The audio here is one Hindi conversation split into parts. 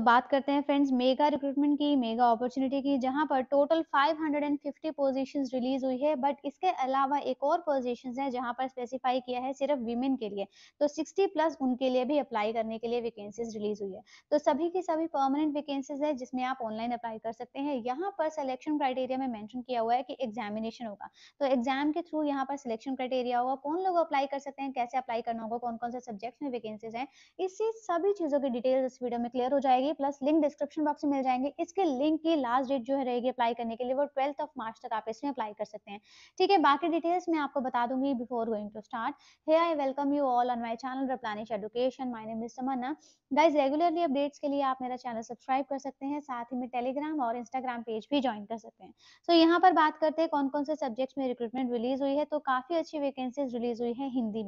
बात करते हैं फ्रेंड्स मेगा रिक्रूटमेंट की, मेगा अपॉर्चुनिटी की, जहां पर टोटल 550 पोजीशंस रिलीज हुई है। बट इसके अलावा एक और पोजीशंस है जहां पर स्पेसिफाई किया है सिर्फ वीमेन के लिए, तो 60 प्लस उनके लिए भी अप्लाई करने के लिए वैकेंसीज रिलीज हुई है। तो सभी की सभी परमानेंट वैकेंसीज है जिसमें आप ऑनलाइन अप्लाई कर सकते हैं। यहाँ पर सिलेक्शन क्राइटेरिया में मेंशन किया हुआ है कि एग्जामिनेशन होगा, तो एग्जाम के थ्रू यहाँ पर सिलेक्शन क्राइटेरिया होगा, कौन लोग अप्लाई कर सकते हैं, कैसे अप्लाई करना होगा, कौन कौन से सब्जेक्ट्स में वैकेंसीज हैं, इससे सभी चीज़ों की डिटेल्स इस वीडियो में क्लियर हो जाएगी। प्लस लिंक डिस्क्रिप्शन बॉक्स में मिल जाएंगे। इसके लिंक की लास्ट डेट जो है रहेगी अप्लाई करने के लिए, वो 12 मार्च तक आप इसमें अप्लाई कर सकते हैं। ठीक है, बाकी डिटेल्स मैं आपको बता दूंगी before going to start. Here I welcome you all on my channel replenish education. My name is Tamanna. Guys, regularly updates के लिए आप मेरा चैनल सब्सक्राइब कर सकते हैं, साथ ही में टेलीग्राम और इंस्टाग्राम पेज भी ज्वाइन कर सकते हैं। यहाँ पर बात करते हैं कौन कौन से सब्जेक्ट्स में रिक्रूटमेंट रिलीज हुई है। तो काफी अच्छी वैकेंसीज रिलीज हुई है हिंदी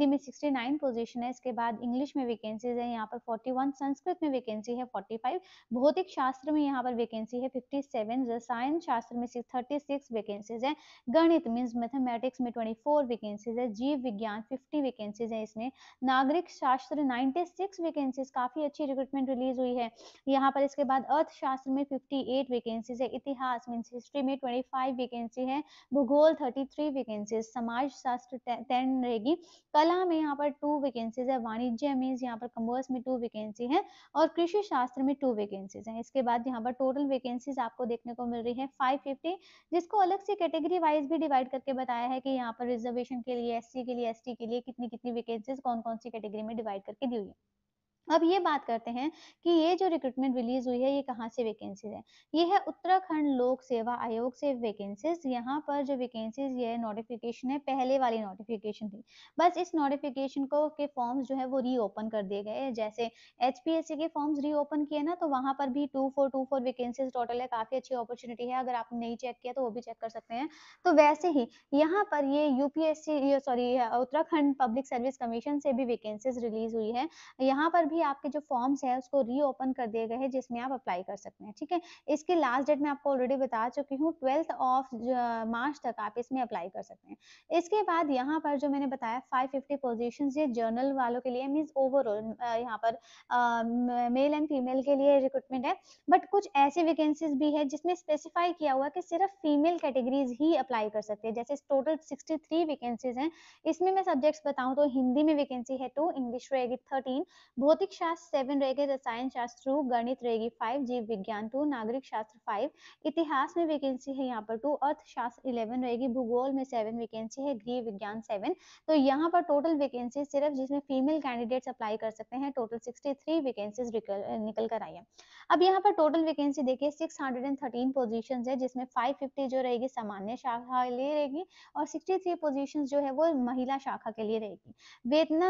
में 69 पोजीशन है। इसके बाद इंग्लिश में वैकेंसीज है यहाँ पर 41, संस्कृत में वैकेंसी है 45, भौतिक शास्त्र में यहाँ पर वैकेंसी है 57, रसायन शास्त्र में 36 वैकेंसीज है, गणित मीन्स मैथमेटिक्स में 24 वैकेंसीज है, जीव विज्ञान 50 वैकेंसीज है इसमें, नागरिक शास्त्र 96 वैकेंसीज, काफी अच्छी रिक्रूटमेंट रिलीज हुई है यहाँ पर। इसके बाद अर्थशास्त्र में 58 वैकेंसीज है, इतिहास मीन्स हिस्ट्री में 25 वैकेंसी है, भूगोल 33 वैकेंसीज, समाज शास्त्र 10 रहेगी, कला में यहाँ पर 2 वैकेंसीज है, वाणिज्य में यहाँ पर कॉमर्स में 2 वैकेंसी है, और कृषि शास्त्र में 2 वैकेंसीज हैं। इसके बाद यहाँ पर टोटल वैकेंसीज आपको देखने को मिल रही है 550, जिसको अलग से कैटेगरी वाइज भी डिवाइड करके बताया है कि यहाँ पर रिजर्वेशन के लिए, एससी के लिए, एसटी के लिए कितनी कितनी वैकेंसीज कौन कौन सी कैटेगरी में डिवाइड करके दी हुई है। अब ये बात करते हैं कि ये जो रिक्रूटमेंट रिलीज हुई है ये कहाँ से वैकेंसीज है। ये है उत्तराखंड लोक सेवा आयोग से वैकेंसीज। यहाँ पर जो वैकेंसीज ये नोटिफिकेशन है, पहले वाली नोटिफिकेशन थी, बस इस नोटिफिकेशन को के फॉर्म्स जो है वो रीओपन कर दिए गए। जैसे एचपीएससी के फॉर्म्स रीओपन किए ना, तो वहां पर भी 2424 वैकेंसीज टोटल है, काफी अच्छी अपॉर्चुनिटी है। अगर आपने नहीं चेक किया तो वो भी चेक कर सकते हैं। तो वैसे ही यहाँ पर ये UPSC sorry Uttarakhand public service commission से भी वैकेंसीज रिलीज हुई है। यहाँ पर भी आपके जो फॉर्म्स है उसको रीओपन कर दिए गए हैं, जिसमें आप अप्लाई कर सकते हैं। ठीक है, इसकी लास्ट डेट मैं आपको ऑलरेडी बता चुकी हूँ, 12 मार्च तक आप इसमें अप्लाई कर सकते हैं। इसके बाद यहाँ पर जो मैंने बताया 550 पोजीशन, ये जर्नल वालों के लिए मीन्स ओवरऑल यहाँ पर मेल एंड फीमेल के लिए रिक्रूटमेंट है। बट कुछ ऐसी वैकेंसीज भी है जिसमें स्पेसिफाई किया हुआ है कि सिर्फ फीमेल कैटेगरीज ही अप्लाई कर सकते हैं। जैसे टोटल 63 वैकेंसीज हैं, इसमें मैं सब्जेक्ट्स बताऊं तो हिंदी में वैकेंसी है 2, इंग्लिश रहेगी 13, भौतिक शास्त्र 7 रहेगी, रसायन शास्त्र 2, गणित रहेगी 5, जीव विज्ञान 2, नागरिक शास्त्र 5, इतिहास में वैकेंसी है यहाँ पर 2, अर्थशास्त्र 11 रहेगी, भूगोल में 7 वैकेंसी है, गृह विज्ञान 7। तो यहाँ पर टोटल वैकेंसी सिर्फ जिसमें फीमेल कैंडिडेट्स अप्लाई कर सकते हैं, टोटल 63 वैकेंसीज निकल कर आई है। अब यहाँ पर टोटल वैकेंसी देखिए 613 पोजीशन है, जिसमें 550 जो रहेगी सामान्य शाखा के लिए रहेगी, और 63 पोजीशन जो है वो महिला शाखा के लिए रहेगी।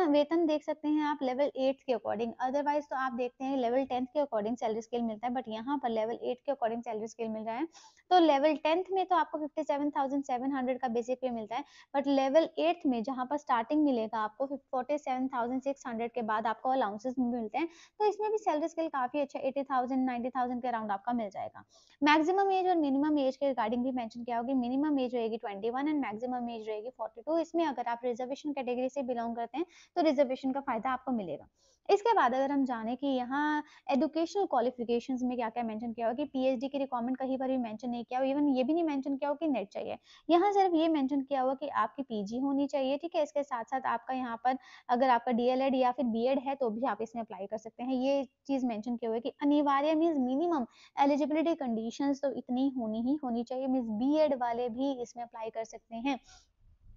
वेतन देख सकते हैं आप लेवल 8 के अकॉर्डिंग। अदरवाइज तो आप देखते हैं लेवल 10 के अकॉर्डिंग सैलरी स्केल मिलता है, बट यहाँ पर लेवल 8 के अकॉर्डिंग सैलरी स्केल मिल रहा है। तो लेवल 10th में तो आपको 57,700 का बेसिक पे मिलता है, बट लेवल 8th में जहाँ पर स्टार्टिंग मिलेगा आपको 47,600 के बाद आपको अलाउंसेस मिलते हैं। तो इसमें भी सैलरी स्केल काफी अच्छा 80,000 90,000 के अराउंड आपका मिल जाएगा। मैक्सिमम एज और मिनिमम एज के रिगार्डिंग भी मेंशन किया होगा। मिनिमम एज रहेगी 21 एंड मैक्सिमम एज रहेगी 42। इसमें अगर आप रिजर्वेशन कैटेगरी से बिलोंग करते हैं तो रिजर्वेशन का फायदा आपको मिलेगा। इसके बाद अगर हम जाने कि यहाँ एजुकेशनल क्वालिफिकेशंस में क्या-क्या मेंशन किया हुआ कि पीएचडी की रिक्वायरमेंट कहीं पर भी मेंशन नहीं किया हुआ, इवन ये भी नहीं मेंशन किया हुआ कि नेट चाहिए। यहाँ सिर्फ ये मेंशन किया हुआ कि आपकी पीजी होनी चाहिए, ठीक है? इसके साथ-साथ आपका यहाँ पर अगर आपका डीएलएड या फिर बीएड है तो भी आप इसमें अप्लाई कर सकते हैं। ये चीज़ मेंशन किया हुआ है कि अनिवार्य मीन्स मिनिमम एलिजिबिलिटी कंडीशंस तो इतनी ही होनी चाहिए, मीन्स बीएड वाले भी इसमें अप्लाई कर सकते हैं,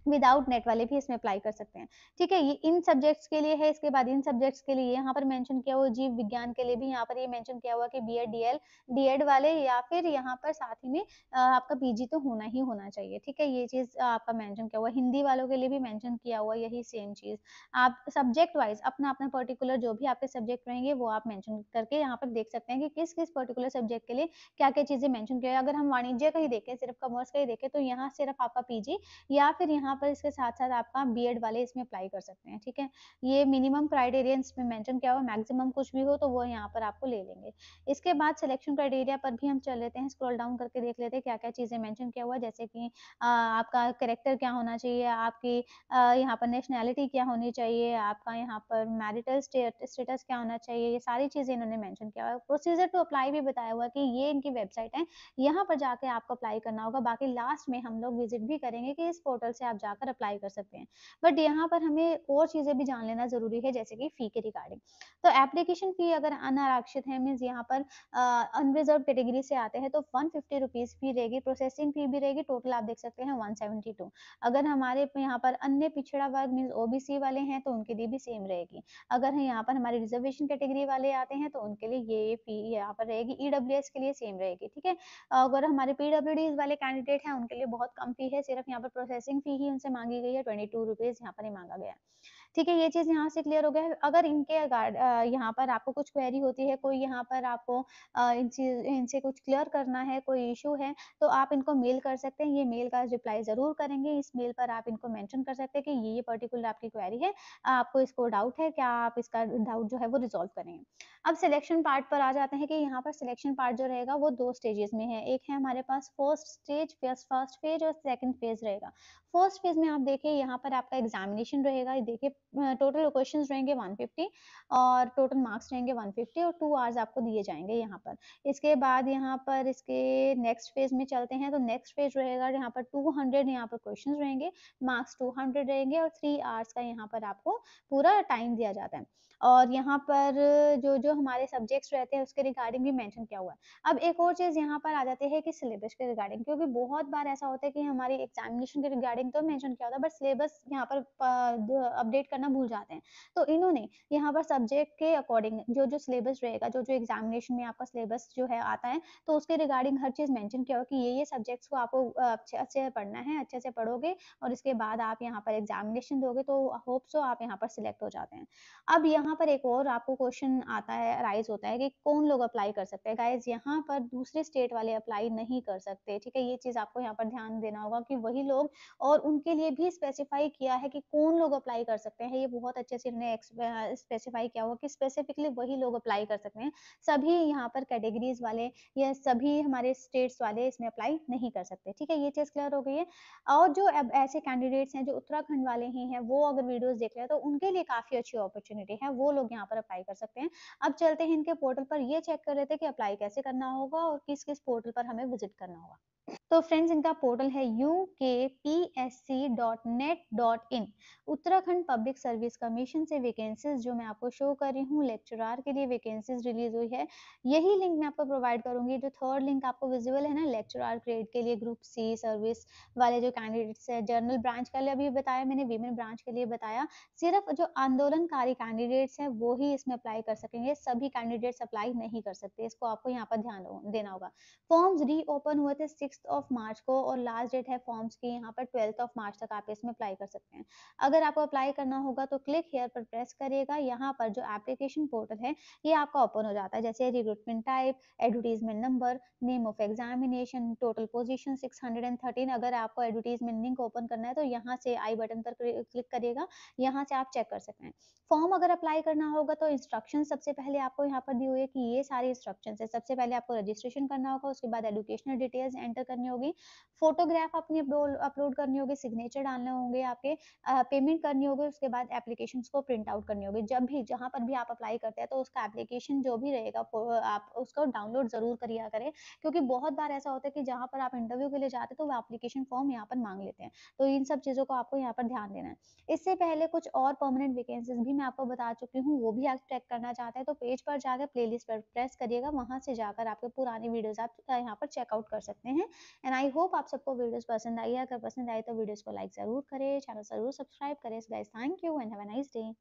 विदाउट नेट वाले भी इसमें अप्लाई कर सकते हैं। ठीक है, ये इन सब्जेक्ट्स के लिए है। इसके बाद इन सब्जेक्ट्स के लिए यहाँ पर मेंशन किया हुआ, जीव विज्ञान के लिए भी यहाँ पर ये मेंशन किया हुआ कि बीएड डीएड वाले, या फिर यहाँ पर साथ ही में आपका पीजी तो होना ही होना चाहिए। ठीक है, ये चीज आपका मेंशन किया हुआ। हिंदी वालों के लिए भी मेंशन किया हुआ यही सेम चीज। आप सब्जेक्ट वाइज अपना अपना पर्टिकुलर जो भी आपके सब्जेक्ट रहेंगे वो आप मेंशन करके यहाँ पर देख सकते हैं कि किस किस पर्टिकुलर सब्जेक्ट के लिए क्या क्या चीजें मेंशन किया है। अगर हम वाणिज्य का ही देखें, सिर्फ कॉमर्स का ही देखें, तो यहाँ सिर्फ आपका पीजी या फिर यहाँ पर इसके साथ-साथ आपका बीएड वाले इसमें अप्लाई कर सकते हैं, ठीक है? ये मिनिमम क्राइटेरिया इसमें मेंशन किया हुआ है, मैक्सिमम कुछ भी हो तो वो यहाँ पर आपको ले लेंगे। इसके बाद सिलेक्शन क्राइटेरिया पर भी हम चल लेते हैं, स्क्रॉल डाउन करके देख लेते हैं क्या-क्या चीज़ें मेंशन किया हुआ है, जैसे कि आपका कैरेक्टर क्या होना चाहिए, आपकी यहाँ पर नेशनैलिटी क्या होनी चाहिए, आपका यहाँ पर मैरिटल स्टेटस क्या होना चाहिए, ये सारी चीज़ें इन्होंने मेंशन किया हुआ है। प्रोसीजर टू अप्लाई भी बताया हुआ है कि ये इनकी वेबसाइट है, यहाँ पर जाके आपको अप्लाई करना होगा। बाकी लास्ट में हम लोग विज़िट भी करेंगे कि इस पोर्टल से आप जाकर अप्लाई कर सकते हैं। बट यहाँ पर हमें और चीज़ें भी जान लेना ज़रूरी है, जैसे कि फ़ी के रिगार्डिंग। तो एप्लीकेशन फ़ी अगर अनारक्षित है, मीन्स यहाँ पर अनरिज़र्व्ड कैटेगरी से आते हैं तो 150 रुपीज़ फ़ी रहेगी, प्रोसेसिंग फ़ी भी रहेगी, टोटल आप देख सकते हैं 172। अगर हमारे यहाँ पर अन्य पिछड़ा वर्ग मीन्स ओबीसी वाले हैं तो उनके लिए भी सेम रहेगी। अगर यहाँ पर हमारे रिज़र्वेशन कैटेगरी वाले आते हैं तो उनके लिए ये फ़ी यहाँ पर रहेगी, ईडब्ल्यूएस के लिए सेम रहेगी, ठीक है? अगर हमारे पीडब्ल्यूडीज़ वाले कैंडिडेट हैं उनके लिए बहुत कम फ़ी है, सिर्फ यहाँ पर प्रोसेसिंग फ़ी ही उनसे माँगी गई है, 22 रुपीज़ यहाँ पर ही माँगा गया है। ठीक है, ये चीज़ यहाँ से क्लियर हो गया है। अगर यहाँ पर आपको कुछ क्वेरी होती है, कोई यहाँ पर आपको इनसे कुछ क्लियर करना है, कोई इश्यू है, तो आप इनको मेल कर सकते हैं। ये मेल का रिप्लाई ज़रूर करेंगे। इस मेल पर आप इनको मेंशन कर सकते हैं कि ये पर्टिकुलर आपकी क्वेरी है, आपको इसको डाउट है, क्या आप इसका डाउट जो है वो रिज़ॉल्व करेंगे। अब सिलेक्शन पार्ट पर आ जाते हैं कि यहाँ पर सिलेक्शन पार्ट जो रहेगा वो 2 स्टेजेज़ में है। एक है हमारे पास फर्स्ट स्टेज, फर्स्ट फेज़ और सेकंड फेज़ रहेगा। फर्स्ट फेज़ में आप देखिए यहाँ पर आपका एग्ज़ामिनेशन रहेगा। ये देखिए टोटल क्वेश्चंस रहेंगे 150 और टोटल मार्क्स रहेंगे 150 और 2 आवर्स आपको दिए जाएँगे यहाँ पर। इसके बाद यहाँ पर इसके नेक्स्ट फेज़ में चलते हैं, तो नेक्स्ट फेज़ रहेगा यहाँ पर 200 यहाँ पर क्वेश्चंस रहेंगे, मार्क्स 200 रहेंगे और 3 आवर्स का यहाँ पर आपको पूरा टाइम दिया जाता है। और यहाँ पर जो-जो हमारे सब्जेक्ट्स रहते हैं उसके रिगार्डिंग भी मेंशन किया हुआ है। अब एक और चीज़ यहाँ पर आ जाती है कि सिलेबस के रिगार्डिंग, क्योंकि बहुत बार ऐसा होता है कि हमारी एग्ज़ामिनेशन के रिगार्डिंग तो मेंशन किया होता है बट सिलेबस यहाँ पर अपडेट करना भूल जाते हैं। तो इन्होंने यहाँ पर सब्जेक्ट के अकॉर्डिंग जो-जो सिलेबस रहेगा, जो-जो एग्ज़ामिनेशन में आपका सिलेबस जो है आता है, तो उसके रिगार्डिंग हर चीज़ मेंशन किया हुआ है कि ये-ये सब्जेक्ट्स को आपको अच्छे से पढ़ना है, अच्छे से पढ़ोगे और इसके बाद आप यहाँ पर एग्ज़ामिनेशन दोगे तो होप सो आप यहाँ पर सिलेक्ट हो जाते हैं। अब यहाँ पर एक और आपको क्वेश्चन आता है, राइज़ होता है कि कौन लोग अप्लाई कर सकते हैं? गाइज़ यहाँ पर दूसरे स्टेट वाले अप्लाई नहीं कर सकते, ठीक है? ये चीज़ आपको यहाँ पर ध्यान देना होगा कि वही लोग, और उनके लिए भी स्पेसिफ़ाई किया है कि कौन लोग अप्लाई कर सकते हैं। ये बहुत अच्छे से इन्होंने स्पेसिफ़ाई किया हुआ कि स्पेसिफ़िकली वही लोग अप्लाई कर सकते हैं। सभी यहाँ पर कैटेगरीज़ वाले या सभी हमारे स्टेट्स वाले इसमें अप्लाई नहीं कर सकते, ठीक है? ये चीज़ क्लियर हो गई है। और जो अब ऐसे कैंडिडेट्स हैं जो उत्तराखंड वाले ही हैं, वो अगर वीडियोज़ देख रहे हैं तो उनके लिए काफ़ी अच्छी अपॉर्च्युनिटी है, वो लोग यहाँ पर अप्लाई कर सकते हैं। अब चलते हैं इनके पोर्टल पर, ये चेक कर लेते हैं कि अप्लाई कैसे करना होगा और किस-किस पोर्टल पर हमें विज़िट करना होगा। तो फ्रेंड्स इनका पोर्टल है ukpsc.net.in। Uttarakhand public service commission से वैकेंसीज जो मैं आपको शो कर रही हूँ, लेक्चरार के लिए वैकेंसीज रिलीज हुई है। यही लिंक मैं आपको प्रोवाइड करूंगी। जो थर्ड लिंक आपको विजिबल है ना, लेक्चरार ग्रेड के लिए ग्रुप सी सर्विस वाले जो कैंडिडेट्स है, जर्नल ब्रांच के लिए अभी बताया मैंने, वीमेन ब्रांच के लिए बताया। सिर्फ जो आंदोलनकारी कैंडिडेट्स हैं वो ही इसमें अप्लाई कर सकेंगे, सभी कैंडिडेट्स अप्लाई नहीं कर सकते, इसको आपको यहाँ पर ध्यान देना होगा। फॉर्म्स रीओपन हुए थे 6 ऑफ मार्च को और लास्ट डेट है फॉर्म्स की यहाँ पर 12 ऑफ मार्च तक आप इसमें अप्लाई कर सकते हैं। अगर आपको अप्लाई करना होगा तो क्लिक हियर पर प्रेस करिएगा। यहाँ पर जो एप्लीकेशन पोर्टल है ये आपका ओपन हो जाता है, जैसे recruitment type, advertisement number, name of examination, total position 613। अगर आपको एडवर्टीजमेंट लिंक ओपन करना है तो यहाँ से आई बटन पर क्लिक करिएगा, यहाँ से आप चेक कर सकते हैं। फॉर्म अगर अप्लाई करना होगा तो इंस्ट्रक्शन सबसे पहले आपको यहाँ पर दी हुई है कि ये सारी इंस्ट्रक्शन है। सबसे पहले आपको रजिस्ट्रेशन करना होगा, उसके बाद एजुकेशनल डिटेल्स एंटर करनी होगी, फोटोग्राफ अपनी अपलोड करनी होगी, सिग्नेचर डालने होंगे आपके, पेमेंट करनी होगी, उसके बाद एप्लीकेशन को प्रिंट आउट करनी होगी। जब भी जहाँ पर भी आप अप्लाई करते हैं तो उसका एप्लीकेशन जो भी रहेगा आप उसको डाउनलोड जरूर करिए करें, क्योंकि बहुत बार ऐसा होता है कि जहाँ पर आप इंटरव्यू के लिए जाते हैं तो वो एप्लीकेशन फॉर्म यहाँ पर मांग लेते हैं। तो इन सब चीज़ों को आपको यहाँ पर ध्यान देना है। इससे पहले कुछ और परमानेंट वैकेंसीज भी मैं आपको बता चुकी हूँ, वो भी आप चेक करना चाहते हैं तो पेज पर जाकर प्लेलिस्ट पर प्रेस करिएगा, वहां से जाकर आपके पुरानी वीडियोस आप यहाँ पर चेकआउट कर सकते हैं। एंड आई होप आप सबको वीडियोस पसंद आई है। अगर पसंद आई तो वीडियोस को लाइक जरूर करें, चैनल जरूर सब्सक्राइब करें। Guys thank you and have a nice day.